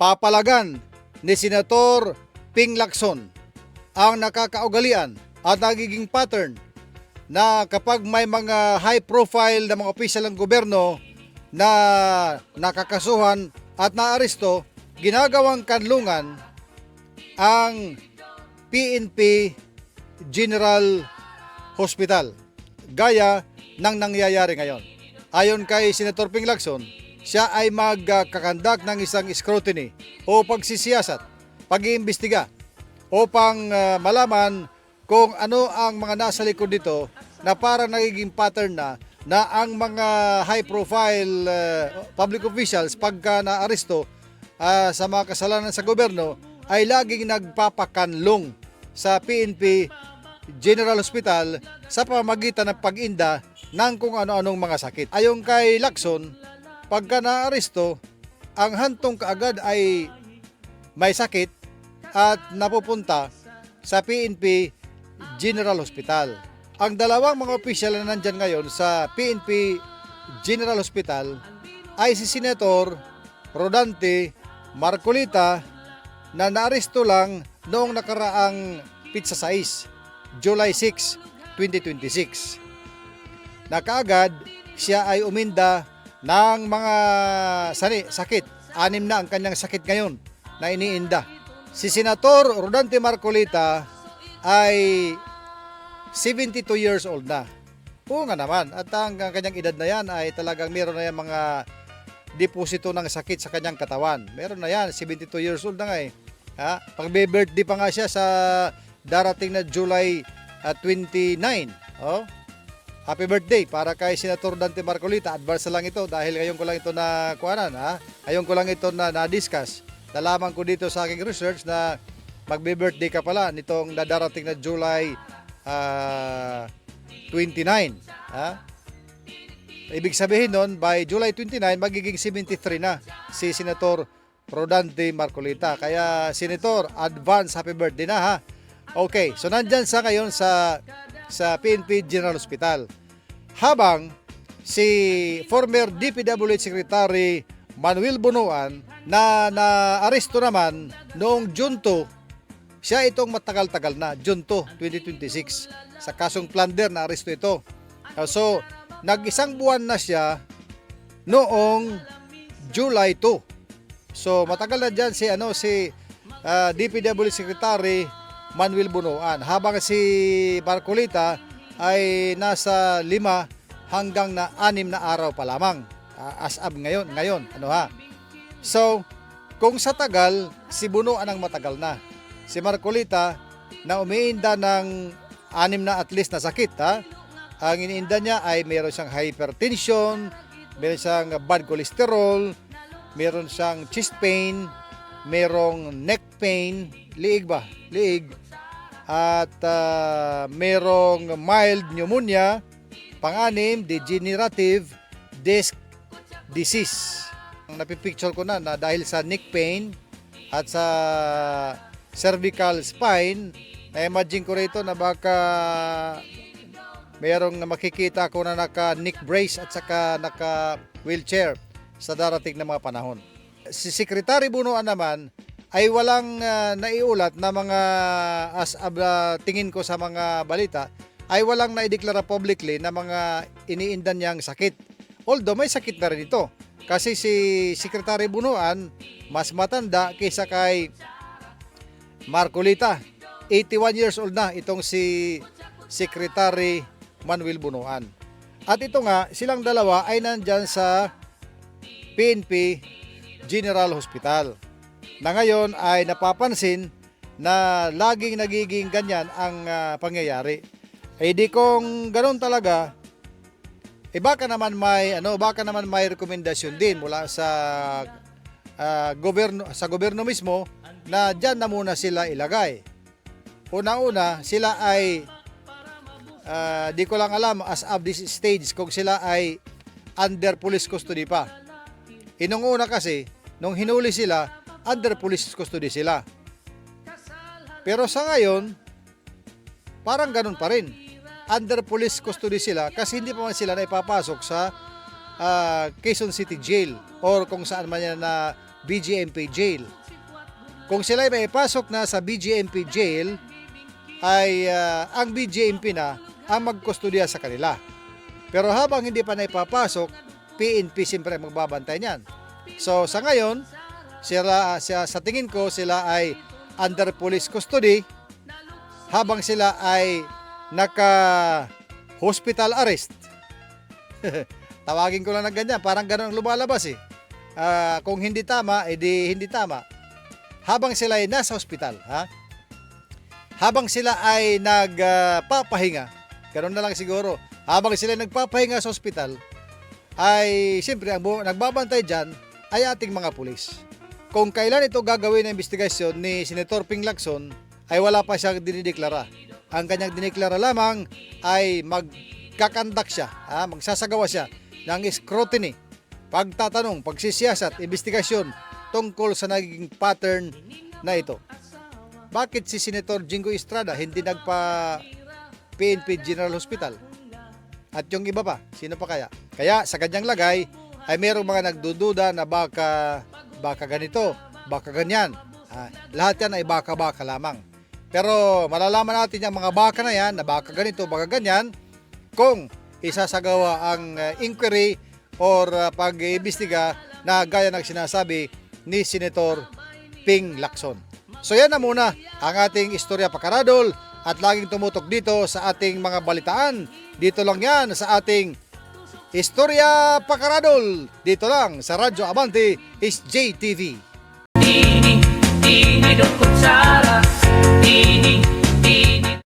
papalagan ni Senator Ping Lacson ang nakakaugalian at nagiging pattern na kapag may mga high profile na mga opisyal ng gobyerno na nakakasuhan at naaresto, ginagawang kanlungan ang PNP General Hospital gaya ng nangyayari ngayon. Ayon kay Senator Ping Lacson, siya ay magkakandak ng isang scrutiny o pagsisiyasat, pag-iimbestiga upang malaman kung ano ang mga nasa likod dito na para nagiging pattern na ang mga high profile public officials pagka naaresto sa mga kasalanan sa gobyerno ay laging nagpapakanlong sa PNP General Hospital sa pamamagitan ng pag-inda ng kung ano-anong mga sakit. Ayon kay Lacson, pagka naaresto, ang hantong kaagad ay may sakit at napupunta sa PNP General Hospital. Ang dalawang mga opisyal na nandyan ngayon sa PNP General Hospital ay si Senator Rodante Marcolita na naaresto lang noong nakaraang Pitsa 6, July 6, 2026. Na kaagad siya ay uminda ng mga sakit. 6 na ang kanyang sakit ngayon na iniinda. Si Senator Rodante Marcolita ay 72 years old na. Oo nga naman. At ang kanyang edad na yan ay talagang meron na yan mga deposito ng sakit sa kanyang katawan. Meron na yan. 72 years old na nga eh. Pag-birthday pa nga siya sa darating na July 29. Oh. Happy birthday para kay Senator Rodante Marcolita. Advance lang ito dahil ngayon ko lang ito na kuhanan. Ngayon ko lang ito na-discuss. Nalaman ko dito sa aking research na magbe-birthday ka pala nitong darating na July 29. Ibig sabihin nun, by July 29, magiging 73 na si Senator Rodante Marcolita. Kaya, Senator, advance happy birthday na ha. Okay, so nandyan sa ngayon sa PNP General Hospital. Habang si former DPWH Secretary Manuel Bunuan na naaresto naman noong June 2, siya itong matagal-tagal na, June 2, 2026. Sa kasong plunder na aresto ito. So, nag-isang buwan na siya noong July 2. So, matagal na dyan si DPWH Secretary Manuel Bunuan. Habang si Marcolita ay nasa 5 hanggang 6 na araw pa lamang. As of ngayon. So, kung sa tagal, si Bunuan ang matagal na. Si Marcolita na umiinda ng 6 na at least na sakit. Ang iniinda niya ay meron siyang hypertension, meron siyang bad cholesterol, meron siyang chest pain, merong neck pain, liig, at merong mild pneumonia, pang-6, degenerative disc disease. Napipicture ko na dahil sa neck pain at sa cervical spine, na-imagine ko rito na baka mayroong makikita ko na naka-neck brace at saka naka-wheelchair sa darating na mga panahon. Si Secretary Bunuan naman ay walang naiulat na mga tingin ko sa mga balita ay walang naideklara publicly na mga iniindan niyang sakit. Although may sakit na rin ito. Kasi si Secretary Bunuan mas matanda kaysa kay Marcolita. 81 years old na itong si Secretary Manuel Bunuan. At ito nga, silang dalawa ay nandyan sa PNP General Hospital. Na ngayon ay napapansin na laging nagiging ganyan ang pangyayari. Eh di kung ganoon talaga, baka naman may rekomendasyon din mula sa gobyerno mismo na diyan na muna sila ilagay. Una-una, sila ay di ko lang alam as of this stage kung sila ay under police custody pa. Inung una kasi, nung hinuli sila, under police custody sila. Pero sa ngayon, parang ganun pa rin. Under police custody sila kasi hindi pa man sila na ipapasok sa Quezon City Jail or kung saan man yan na BGMP jail. Kung sila ay maipasok na sa BGMP jail, ay ang BGMP na ang magkustodiya sa kanila. Pero habang hindi pa naipapasok, PNP siyempre magbabantay niyan. So sa ngayon, sa tingin ko sila ay under police custody habang sila ay naka-hospital arrest. Tawagin ko lang ng ganyan, parang ganun ang lumalabas eh. Kung hindi tama, edi hindi tama. Habang sila ay nasa hospital, habang sila ay nagpapahinga, ganun na lang siguro, habang sila ay nagpapahinga sa hospital, ay siyempre ang nagbabantay dyan ay ating mga pulis. Kung kailan ito gagawin ang investigasyon ni Senator Ping Lacson, ay wala pa siyang dinideklara. Ang kanyang dineklara lamang ay magkakandak siya, magsasagawa siya ng scrutiny, pagtatanong, pagsisiyasat, investigasyon tungkol sa naging pattern na ito. Bakit si Senator Jingo Estrada hindi nagpa PNP General Hospital? At yung iba pa, sino pa kaya? Kaya sa kanyang lagay ay mayroong mga nagdududa na baka ganito, baka ganyan. Lahat yan ay baka-baka lamang. Pero malalaman natin yung mga baka na yan, na baka ganito, baka ganyan, kung isasagawa ang inquiry or pag-iimbestiga na gaya ng sinasabi ni Senator Ping Lacson. So yan na muna ang ating Istorya Pakaradol at laging tumutok dito sa ating mga balitaan. Dito lang yan sa ating Istorya Pakaradol. Dito lang sa Radyo Abante is JTV. Dini, dini, dong kutsara. Dini,